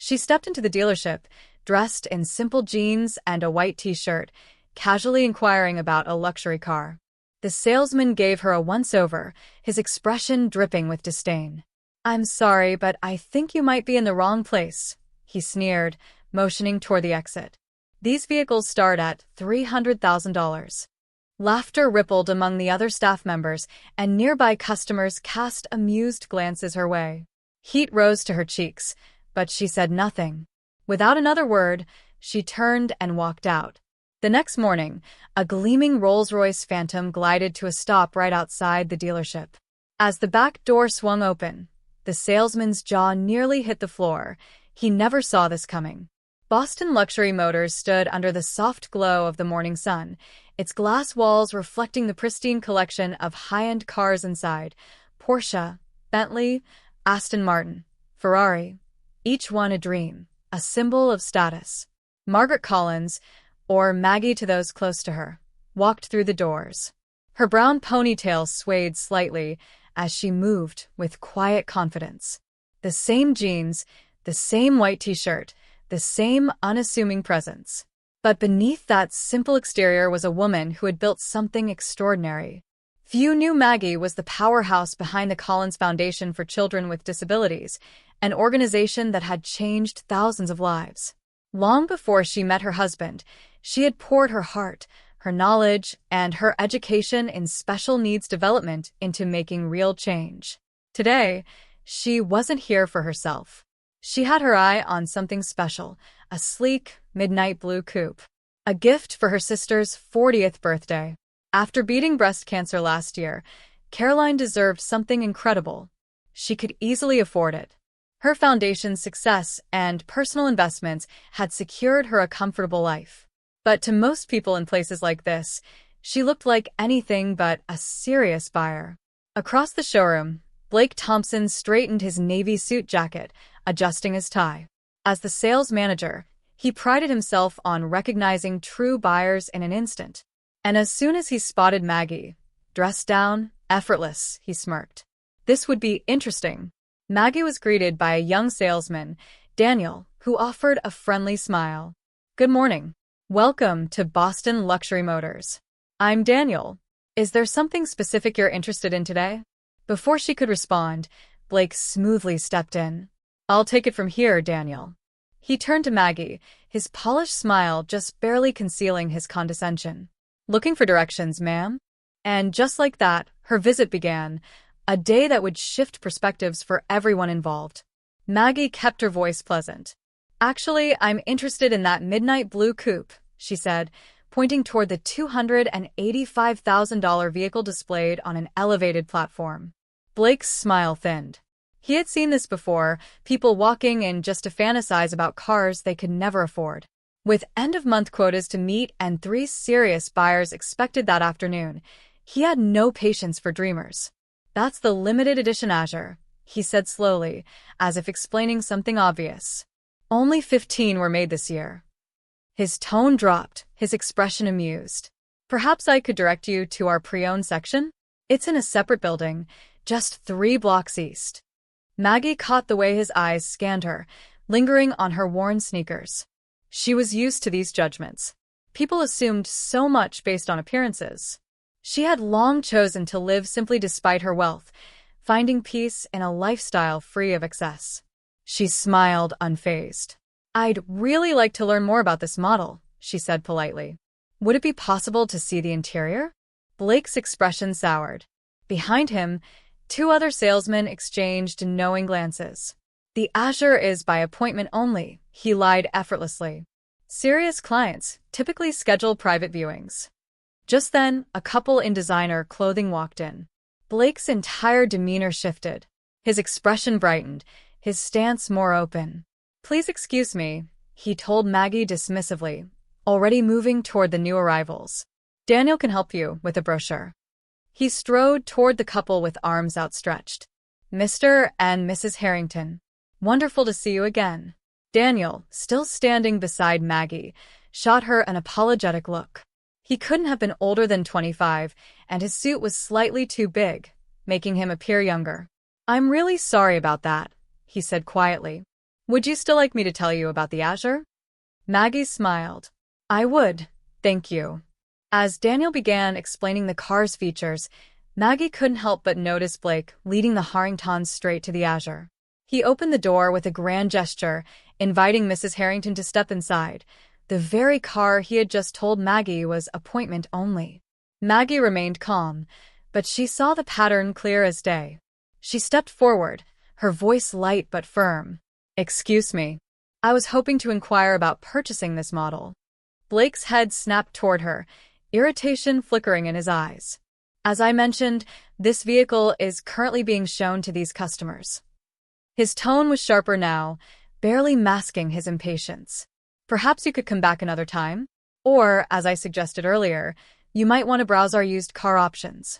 She stepped into the dealership, dressed in simple jeans and a white t-shirt, casually inquiring about a luxury car. The salesman gave her a once-over, his expression dripping with disdain. "I'm sorry, but I think you might be in the wrong place," he sneered, motioning toward the exit. "These vehicles start at $300,000. Laughter rippled among the other staff members, and nearby customers cast amused glances her way. Heat rose to her cheeks, but she said nothing. Without another word, she turned and walked out. The next morning, a gleaming Rolls-Royce Phantom glided to a stop right outside the dealership. As the back door swung open, the salesman's jaw nearly hit the floor. He never saw this coming. Boston Luxury Motors stood under the soft glow of the morning sun, its glass walls reflecting the pristine collection of high-end cars inside: Porsche, Bentley, Aston Martin, Ferrari. Each one a dream, a symbol of status. Margaret Collins, or Maggie to those close to her, walked through the doors. Her brown ponytail swayed slightly as she moved with quiet confidence. The same jeans, the same white t-shirt, the same unassuming presence. But beneath that simple exterior was a woman who had built something extraordinary. Few knew Maggie was the powerhouse behind the Collins Foundation for Children with Disabilities, an organization that had changed thousands of lives. Long before she met her husband, she had poured her heart, her knowledge, and her education in special needs development into making real change. Today, she wasn't here for herself. She had her eye on something special: a sleek, midnight blue coupe. A gift for her sister's 40th birthday. After beating breast cancer last year, Caroline deserved something incredible. She could easily afford it. Her foundation's success and personal investments had secured her a comfortable life. But to most people in places like this, she looked like anything but a serious buyer. Across the showroom, Blake Thompson straightened his navy suit jacket, adjusting his tie. As the sales manager, he prided himself on recognizing true buyers in an instant. And as soon as he spotted Maggie, dressed down, effortless, he smirked. This would be interesting. Maggie was greeted by a young salesman, Daniel, who offered a friendly smile. "Good morning. Welcome to Boston Luxury Motors. I'm Daniel. Is there something specific you're interested in today?" Before she could respond, Blake smoothly stepped in. "I'll take it from here, Daniel." He turned to Maggie, his polished smile just barely concealing his condescension. "Looking for directions, ma'am?" And just like that, her visit began, a day that would shift perspectives for everyone involved. Maggie kept her voice pleasant. "Actually, I'm interested in that midnight blue coupe," she said, pointing toward the $285,000 vehicle displayed on an elevated platform. Blake's smile thinned. He had seen this before, people walking in just to fantasize about cars they could never afford. With end-of-month quotas to meet and 3 serious buyers expected that afternoon, he had no patience for dreamers. "That's the limited edition Azure," he said slowly, as if explaining something obvious. "Only 15 were made this year." His tone dropped, his expression amused. "Perhaps I could direct you to our pre-owned section? It's in a separate building, just 3 blocks east." Maggie caught the way his eyes scanned her, lingering on her worn sneakers. She was used to these judgments. People assumed so much based on appearances. She had long chosen to live simply despite her wealth, finding peace in a lifestyle free of excess. She smiled unfazed. "I'd really like to learn more about this model," she said politely. "Would it be possible to see the interior?" Blake's expression soured. Behind him, 2 other salesmen exchanged knowing glances. "The Azure is by appointment only," he lied effortlessly. "Serious clients typically schedule private viewings." Just then, a couple in designer clothing walked in. Blake's entire demeanor shifted. His expression brightened, his stance more open. "Please excuse me," he told Maggie dismissively, already moving toward the new arrivals. "Daniel can help you with a brochure." He strode toward the couple with arms outstretched. "Mr. and Mrs. Harrington. Wonderful to see you again." Daniel, still standing beside Maggie, shot her an apologetic look. He couldn't have been older than 25, and his suit was slightly too big, making him appear younger. "I'm really sorry about that," he said quietly. Would you still like me to tell you about the Azure? Maggie smiled. I would, thank you. As Daniel began explaining the car's features, Maggie couldn't help but notice Blake leading the Harringtons straight to the Azure. He opened the door with a grand gesture, inviting Mrs. Harrington to step inside. The very car he had just told Maggie was appointment only. Maggie remained calm, but she saw the pattern clear as day. She stepped forward, her voice light but firm. Excuse me. I was hoping to inquire about purchasing this model. Blake's head snapped toward her, irritation flickering in his eyes. As I mentioned, this vehicle is currently being shown to these customers. His tone was sharper now, barely masking his impatience. Perhaps you could come back another time? Or, as I suggested earlier, you might want to browse our used car options.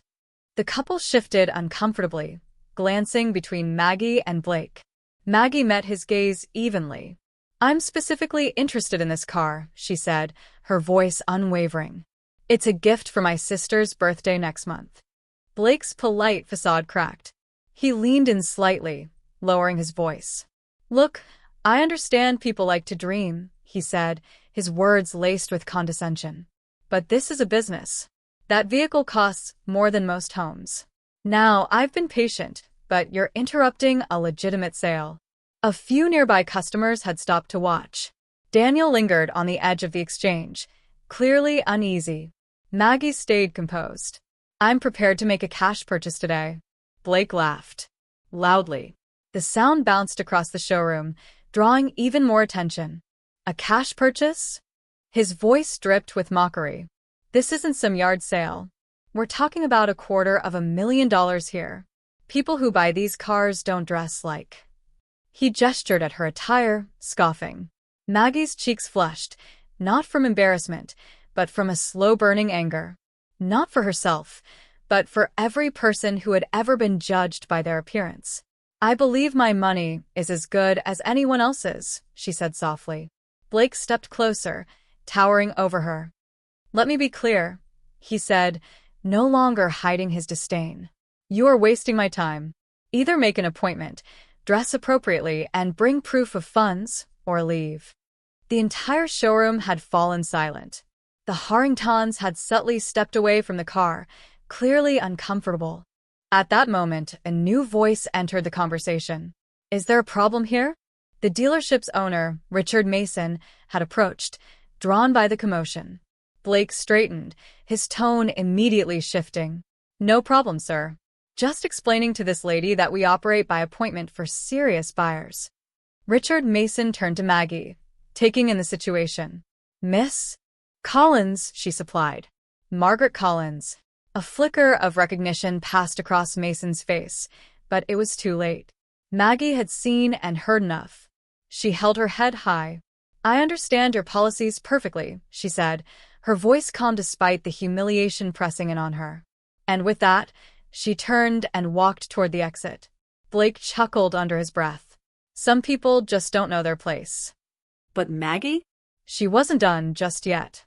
The couple shifted uncomfortably, glancing between Maggie and Blake. Maggie met his gaze evenly. I'm specifically interested in this car, she said, her voice unwavering. It's a gift for my sister's birthday next month. Blake's polite facade cracked. He leaned in slightly, lowering his voice. Look, I understand people like to dream, he said, his words laced with condescension. But this is a business. That vehicle costs more than most homes. Now, I've been patient, but you're interrupting a legitimate sale. A few nearby customers had stopped to watch. Daniel lingered on the edge of the exchange, clearly uneasy. Maggie stayed composed. I'm prepared to make a cash purchase today. Blake laughed. Loudly. The sound bounced across the showroom, drawing even more attention. A cash purchase? His voice dripped with mockery. This isn't some yard sale. We're talking about $250,000 here. People who buy these cars don't dress like. He gestured at her attire, scoffing. Maggie's cheeks flushed, not from embarrassment, but from a slow-burning anger. Not for herself, but for every person who had ever been judged by their appearance. I believe my money is as good as anyone else's, she said softly. Blake stepped closer, towering over her. Let me be clear, he said, no longer hiding his disdain. You are wasting my time. Either make an appointment, dress appropriately, and bring proof of funds, or leave. The entire showroom had fallen silent. The Harringtons had subtly stepped away from the car, clearly uncomfortable. At that moment, a new voice entered the conversation. Is there a problem here? The dealership's owner, Richard Mason, had approached, drawn by the commotion. Blake straightened, his tone immediately shifting. No problem, sir. Just explaining to this lady that we operate by appointment for serious buyers. Richard Mason turned to Maggie, taking in the situation. Miss Collins, she supplied. Margaret Collins. A flicker of recognition passed across Mason's face, but it was too late. Maggie had seen and heard enough. She held her head high. I understand your policies perfectly, she said, her voice calm despite the humiliation pressing in on her. And with that, she turned and walked toward the exit. Blake chuckled under his breath. Some people just don't know their place. But Maggie? She wasn't done just yet.